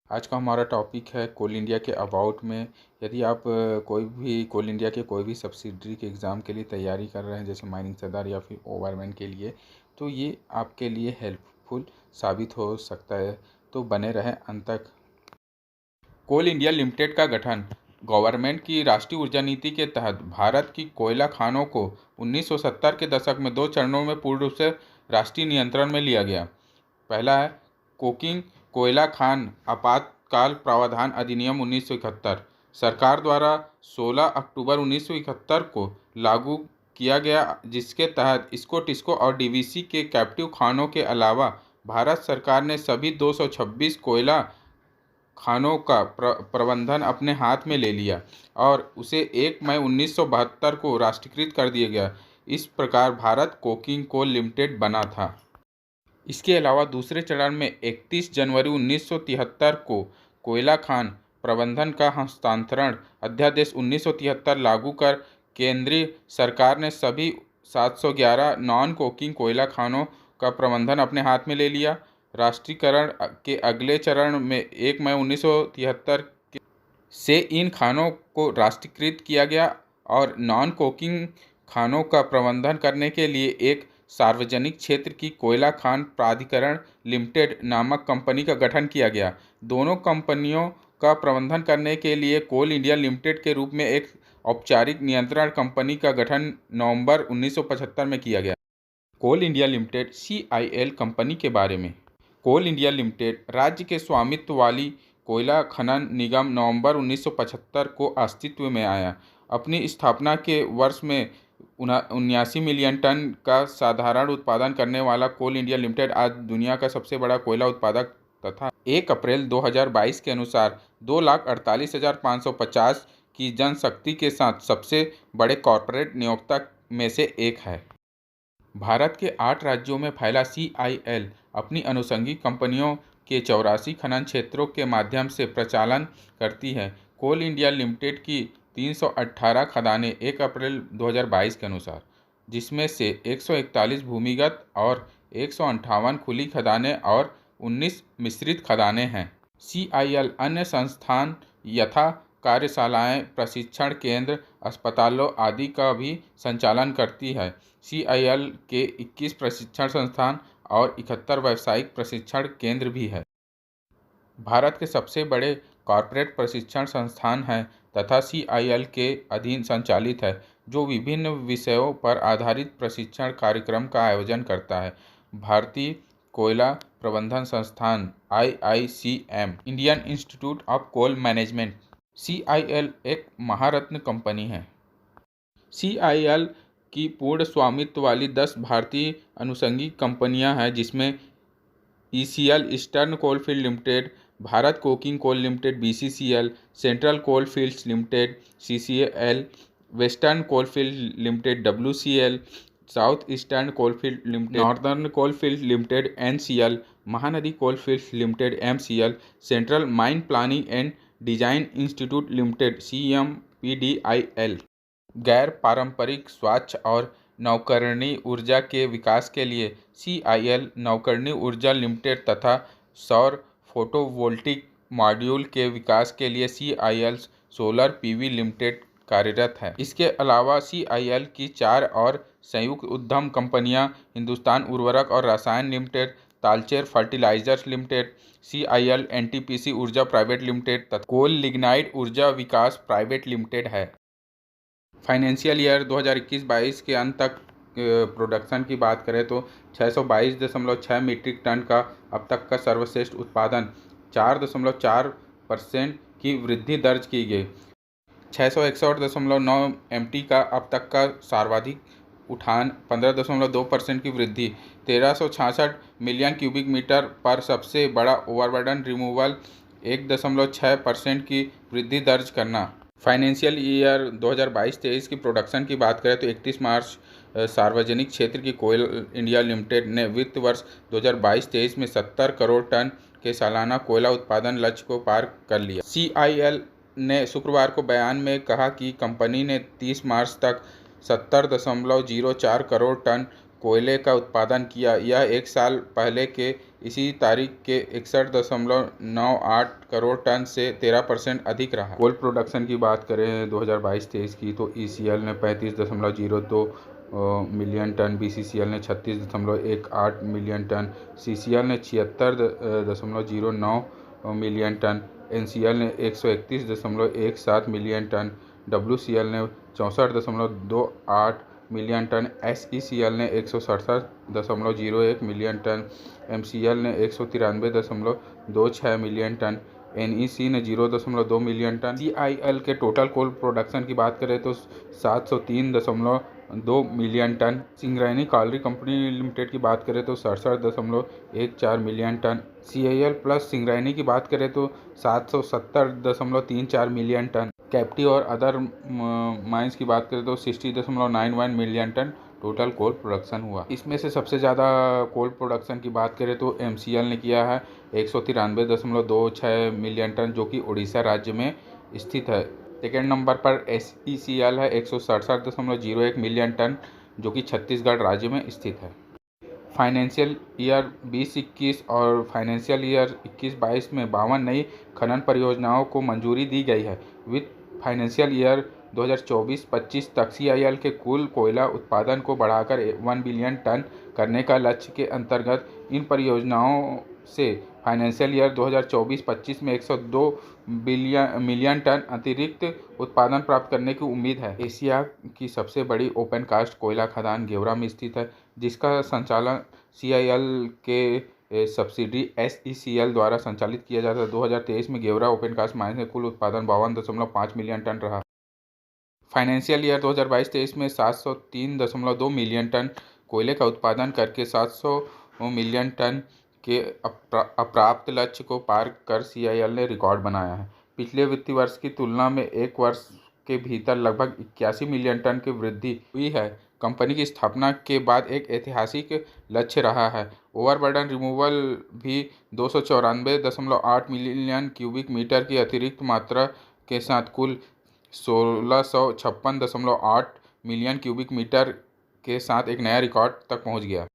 आज का हमारा टॉपिक है कोल इंडिया के अबाउट में। यदि आप कोई भी कोल इंडिया के कोई भी सब्सिडरी के एग्ज़ाम के लिए तैयारी कर रहे हैं, जैसे माइनिंग सरदार या फिर ओवरमैन के लिए, तो ये आपके लिए हेल्पफुल साबित हो सकता है। तो बने रहें अंत तक। कोल इंडिया लिमिटेड का गठन गवर्नमेंट की राष्ट्रीय ऊर्जा नीति के तहत भारत की कोयला खानों को 1970 के दशक में 2 चरणों में पूर्ण रूप से राष्ट्रीय नियंत्रण में लिया गया। पहला है कोकिंग कोयला खान आपातकाल प्रावधान अधिनियम 1971 सरकार द्वारा 16 अक्टूबर 1971 को लागू किया गया, जिसके तहत इसको टिस्को और डीवीसी के कैप्टिव खानों के अलावा भारत सरकार ने सभी 226 कोयला खानों का प्रबंधन अपने हाथ में ले लिया और उसे 1 मई 1972 को राष्ट्रीयकृत कर दिया गया। इस प्रकार भारत कोकिंग कोल लिमिटेड बना था। इसके अलावा दूसरे चरण में 31 जनवरी 1973 को कोयला खान प्रबंधन का हस्तांतरण अध्यादेश 1973 लागू कर केंद्रीय सरकार ने सभी 711 नॉन कोकिंग कोयला खानों का प्रबंधन अपने हाथ में ले लिया। राष्ट्रीयकरण के अगले चरण में 1 मई 1973 से इन खानों को राष्ट्रीयकृत किया गया और नॉन कोकिंग खानों का प्रबंधन करने के लिए एक सार्वजनिक क्षेत्र की कोयला खान प्राधिकरण लिमिटेड नामक कंपनी का गठन किया गया। दोनों कंपनियों का प्रबंधन करने के लिए कोल इंडिया लिमिटेड के रूप में एक औपचारिक नियंत्रण कंपनी का गठन नवंबर 1975 में किया गया। कोल इंडिया लिमिटेड CIL कंपनी के बारे में। कोल इंडिया लिमिटेड राज्य के स्वामित्व वाली कोयला खनन निगम नवंबर 1975 को अस्तित्व में आया। अपनी स्थापना के वर्ष में 79 मिलियन टन का साधारण उत्पादन करने वाला कोल इंडिया लिमिटेड आज दुनिया का सबसे बड़ा कोयला उत्पादक तथा 1 अप्रैल 2022 के अनुसार 2,48,550 की जनशक्ति के साथ सबसे बड़े कॉरपोरेट नियोक्ता में से एक है। भारत के 8 राज्यों में फैला CIL अपनी अनुषंगी कंपनियों के 84 खनन क्षेत्रों के माध्यम से प्रचालन करती है। कोल इंडिया लिमिटेड की 318 खदानें 1 अप्रैल 2022 के अनुसार, जिसमें से 141 भूमिगत और 158 खुली खदानें और 19 मिश्रित खदानें हैं। CIL अन्य संस्थान यथा कार्यशालाएं, प्रशिक्षण केंद्र, अस्पतालों आदि का भी संचालन करती है। CIL के 21 प्रशिक्षण संस्थान और 71 व्यावसायिक प्रशिक्षण केंद्र भी है। भारत के सबसे बड़े कॉरपोरेट प्रशिक्षण संस्थान हैं तथा CIL के अधीन संचालित है, जो विभिन्न विषयों पर आधारित प्रशिक्षण कार्यक्रम का आयोजन करता है। भारतीय कोयला प्रबंधन संस्थान IICM, Indian Institute of Coal Management. CIL एक महारत्न कंपनी है। CIL की पूर्ण स्वामित्व वाली 10 भारतीय अनुषंगी कंपनियां हैं, जिसमें ECL Eastern Coalfield Limited, Bharat Coking Coal Limited BCCL, Central Coalfields Limited CCL, Western Coalfield Limited WCL, South Eastern Coalfield Limited, Northern Coalfield Limited NCL, Mahanadi Coalfields Limited MCL, Central Mine Planning and Design Institute Limited CMPDIL। गैर पारंपरिक स्वच्छ और नवकरणीय ऊर्जा के विकास के लिए CIL नवकरणीय ऊर्जा लिमिटेड तथा सौर फोटोवोल्टिक मॉड्यूल के विकास के लिए CIL सोलर PV लिमिटेड कार्यरत है। इसके अलावा CIL की 4 और संयुक्त उद्यम कंपनियां हिंदुस्तान उर्वरक और रसायन Limited, Talcher Fertilizers Limited, CIL NTPC ऊर्जा प्राइवेट लिमिटेड तथा कोल लिग्नाइट ऊर्जा विकास प्राइवेट लिमिटेड है। फाइनेंशियल ईयर 2021-22 के अंत तक प्रोडक्शन की बात करें तो 622.6 मीट्रिक टन का अब तक का सर्वश्रेष्ठ उत्पादन 4.4% की वृद्धि दर्ज की गई। 661.9 MT का अब तक का सर्वाधिक उठान 15.2% की वृद्धि, 1366 मिलियन क्यूबिक मीटर पर सबसे बड़ा ओवरबर्डन रिमूवल 1.6% की वृद्धि दर्ज करना। फाइनेंशियल ईयर 2022-23 की प्रोडक्शन की बात करें तो 31 मार्च सार्वजनिक क्षेत्र की कोल इंडिया लिमिटेड ने वित्त वर्ष 2022-23 में 70 करोड़ टन के सालाना कोयला उत्पादन लक्ष्य को पार कर लिया। CIL ने शुक्रवार को बयान में कहा कि कंपनी ने 30 मार्च तक 70.04 करोड़ टन कोयले का उत्पादन किया। यह एक साल पहले के इसी तारीख के 61.98 करोड़ टन से 13% अधिक रहा। कोल प्रोडक्शन की बात करें 2022-23 की तो ECL ने 35.02 मिलियन टन, BCCL ने 36.18 मिलियन टन, CCL ने 76.09 मिलियन टन, NCL ने 131.17 मिलियन टन, WCL ने 64.28 मिलियन टन, SECL ने 167.01 मिलियन टन, MCL ने 193.26 मिलियन टन, NEC ने 0.2 मिलियन टन। CIL के टोटल कोल प्रोडक्शन की बात करें तो 703.2 million tonne. Singareni Colliery Company Limited की बात करें तो 67.14 million tonne. CIL plus Singareni की बात करें तो 770.34 मिलियन टन। कैप्टी और अदर माइंस की बात करें तो 60.91 million tonne total coal production हुआ। इसमें से सबसे ज़्यादा कोल प्रोडक्शन की बात करें तो MCL ने किया है 193.26 मिलियन टन, जो कि उड़ीसा राज्य में स्थित है। सेकेंड नंबर पर SECL है 167.01 मिलियन टन, जो कि छत्तीसगढ़ राज्य में स्थित है। फाइनेंशियल ईयर 2021 और फाइनेंशियल ईयर 21-22 में 52 नई खनन परियोजनाओं को मंजूरी दी गई है। वित्त फाइनेंशियल ईयर 2024-25 तक CIL के कुल कोयला उत्पादन को बढ़ाकर 1 बिलियन टन करने का लक्ष्य के अंतर्गत इन परियोजनाओं से फाइनेंशियल ईयर 2024-25 में 102 मिलियन टन अतिरिक्त उत्पादन प्राप्त करने की उम्मीद है। एशिया की सबसे बड़ी ओपन कास्ट कोयला खदान गेवरा में स्थित है, जिसका संचालन CIL के सब्सिडी SECL द्वारा संचालित किया जाता है। 2023 में गेवरा ओपन कास्ट माइंस में कुल उत्पादन 52.5 मिलियन टन रहा। फाइनेंशियल ईयर 2022-23 में 703.2 मिलियन टन कोयले का उत्पादन करके 700 मिलियन टन के अप्राप्त लक्ष्य को पार कर CIL ने रिकॉर्ड बनाया है। पिछले वित्तीय वर्ष की तुलना में एक वर्ष के भीतर लगभग 81 मिलियन टन की वृद्धि हुई है। कंपनी की स्थापना के बाद एक ऐतिहासिक लक्ष्य रहा है। ओवरबर्डन रिमूवल भी 294.8 मिलियन क्यूबिक मीटर की अतिरिक्त मात्रा के साथ कुल 1656.8 मिलियन क्यूबिक मीटर के साथ एक नया रिकॉर्ड तक पहुंच गया।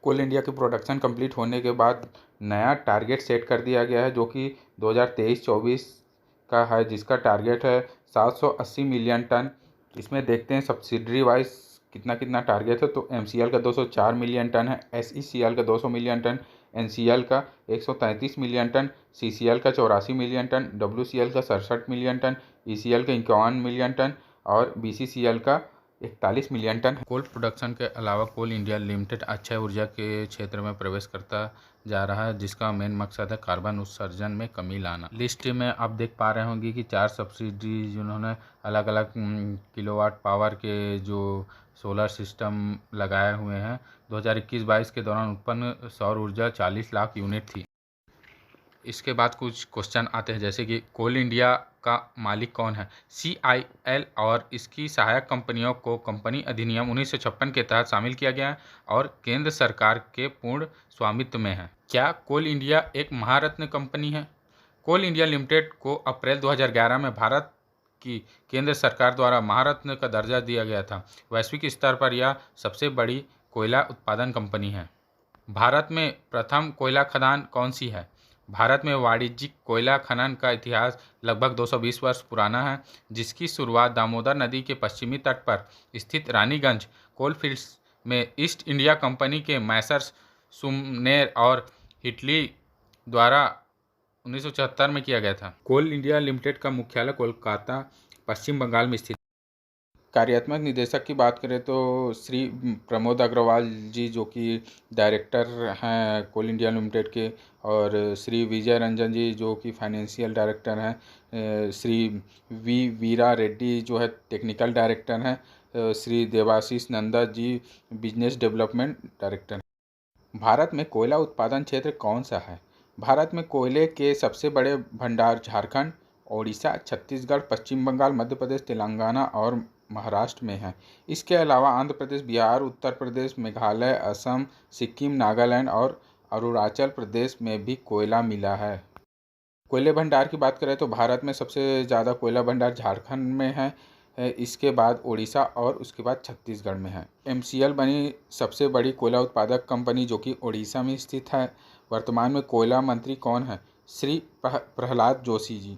कोल इंडिया की प्रोडक्शन कंप्लीट होने के बाद नया टारगेट सेट कर दिया गया है, जो कि 2023-24 का है, जिसका टारगेट है 780 मिलियन टन। इसमें देखते हैं सब्सिडरी वाइज कितना टारगेट है। तो MCL का 204 मिलियन टन है, SECL का 200 मिलियन टन, NCL का 133 मिलियन टन, CCL का 84 मिलियन टन, WCL का 67 मिलियन टन, ECL का 51 मिलियन टन और BCCL का 41 मिलियन टन। कोल प्रोडक्शन के अलावा कोल इंडिया लिमिटेड अक्षय ऊर्जा के क्षेत्र में प्रवेश करता जा रहा है, जिसका मेन मकसद है कार्बन उत्सर्जन में कमी लाना। लिस्ट में आप देख पा रहे होंगे कि 4 सब्सिडी जिन्होंने अलग अलग किलोवाट पावर के जो सोलर सिस्टम लगाए हुए हैं। 2021-22 के दौरान उत्पन्न सौर ऊर्जा 40 लाख यूनिट थी। इसके बाद कुछ क्वेश्चन आते हैं, जैसे कि कोल इंडिया का मालिक कौन है। CIL और इसकी सहायक कंपनियों को कंपनी अधिनियम 1956 के तहत शामिल किया गया है और केंद्र सरकार के पूर्ण स्वामित्व में है। क्या कोल इंडिया एक महारत्न कंपनी है। कोल इंडिया लिमिटेड को अप्रैल 2011 में भारत की केंद्र सरकार द्वारा महारत्न का दर्जा दिया गया था। वैश्विक स्तर पर यह सबसे बड़ी कोयला उत्पादन कंपनी है। भारत में प्रथम कोयला खदान कौन सी है। भारत में वाणिज्यिक कोयला खनन का इतिहास लगभग 220 वर्ष पुराना है, जिसकी शुरुआत दामोदर नदी के पश्चिमी तट पर स्थित रानीगंज कोलफील्ड्स में ईस्ट इंडिया कंपनी के मैसर्स सुमनेर और हिटली द्वारा 1974 में किया गया था। कोल इंडिया लिमिटेड का मुख्यालय कोलकाता, पश्चिम बंगाल में स्थित। कार्यात्मक निदेशक की बात करें तो श्री प्रमोद अग्रवाल जी, जो कि डायरेक्टर हैं कोल इंडिया लिमिटेड के, और श्री विजय रंजन जी, जो कि फाइनेंशियल डायरेक्टर हैं, श्री वीरा रेड्डी जो है टेक्निकल डायरेक्टर हैं, Shri Debashish Nanda ji business development director. Bharat में कोयला उत्पादन क्षेत्र कौन सा है। भारत में कोयले के सबसे बड़े भंडार झारखंड, ओडिशा, छत्तीसगढ़, पश्चिम बंगाल, मध्य प्रदेश, तेलंगाना और महाराष्ट्र में है। इसके अलावा आंध्र प्रदेश, बिहार, उत्तर प्रदेश, मेघालय, असम, सिक्किम, नागालैंड और अरुणाचल प्रदेश में भी कोयला मिला है। कोयले भंडार की बात करें तो भारत में सबसे ज़्यादा कोयला भंडार झारखंड में है, है, इसके बाद उड़ीसा और उसके बाद छत्तीसगढ़ में है। MCL बनी सबसे बड़ी कोयला उत्पादक कंपनी जो कि उड़ीसा में स्थित है। वर्तमान में कोयला मंत्री कौन है? श्री प्रहलाद जोशी जी।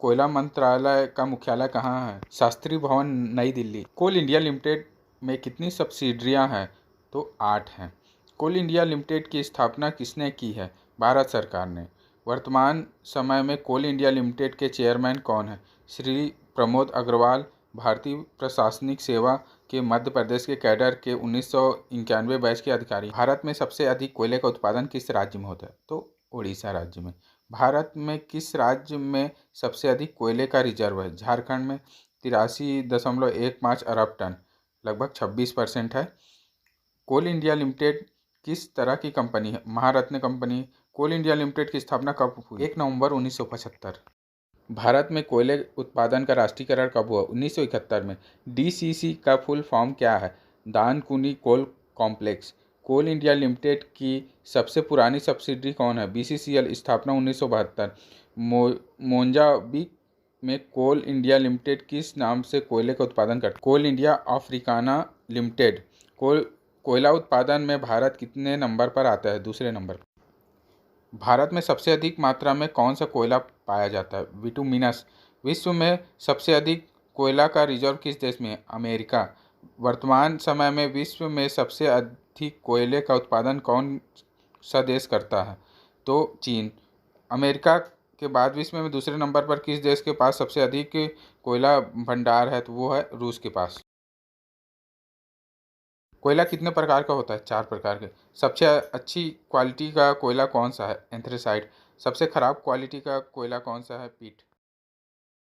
कोयला मंत्रालय का मुख्यालय कहाँ है? शास्त्री भवन, नई दिल्ली। कोल इंडिया लिमिटेड में कितनी सब्सिडियरियाँ हैं? तो 8 हैं। कोल इंडिया लिमिटेड की स्थापना किसने की है? भारत सरकार ने। वर्तमान समय में कोल इंडिया लिमिटेड के चेयरमैन कौन है? श्री प्रमोद अग्रवाल। भारतीय प्रशासनिक सेवा के मध्य प्रदेश के कैडर के 1991 बैच के अधिकारी। भारत में सबसे अधिक कोयले का उत्पादन किस राज्य में होता है? तो उड़ीसा राज्य में। भारत में किस राज्य में सबसे अधिक कोयले का रिजर्व है? झारखंड में 83.15 अरब टन, लगभग 26% है। कोल इंडिया लिमिटेड किस तरह की कंपनी है? महारत्न कंपनी। कोल इंडिया लिमिटेड की स्थापना कब हुई? 1 नवंबर 1975। भारत में कोयले उत्पादन का राष्ट्रीयकरण कब हुआ? 1971 में। DCC का फुल फॉर्म क्या है? दानकुनी कोल कॉम्प्लेक्स। कोल इंडिया लिमिटेड की सबसे पुरानी सब्सिडरी कौन है? BCCL, स्थापना 1972। मोजाम्बिक में कोल इंडिया लिमिटेड किस नाम से कोयले का उत्पादन करता है? कोल इंडिया अफ्रीकाना लिमिटेड। कोयला उत्पादन में भारत कितने नंबर पर आता है? दूसरे नंबर। भारत में सबसे अधिक मात्रा में कौन सा कोयला पाया जाता है? बिटुमिनस। विश्व में सबसे अधिक कोयला का रिजर्व किस देश में है? अमेरिका। वर्तमान समय में विश्व में सबसे अधिक कोयले का उत्पादन कौन सा देश करता है? तो चीन। अमेरिका के बाद विश्व में दूसरे नंबर पर किस देश के पास सबसे अधिक कोयला भंडार है? तो वो है रूस के पास। कोयला कितने प्रकार का होता है? 4 प्रकार के। सबसे अच्छी क्वालिटी का कोयला कौन सा है? एंथ्रेसाइट। सबसे खराब क्वालिटी का कोयला कौन सा है? पीट।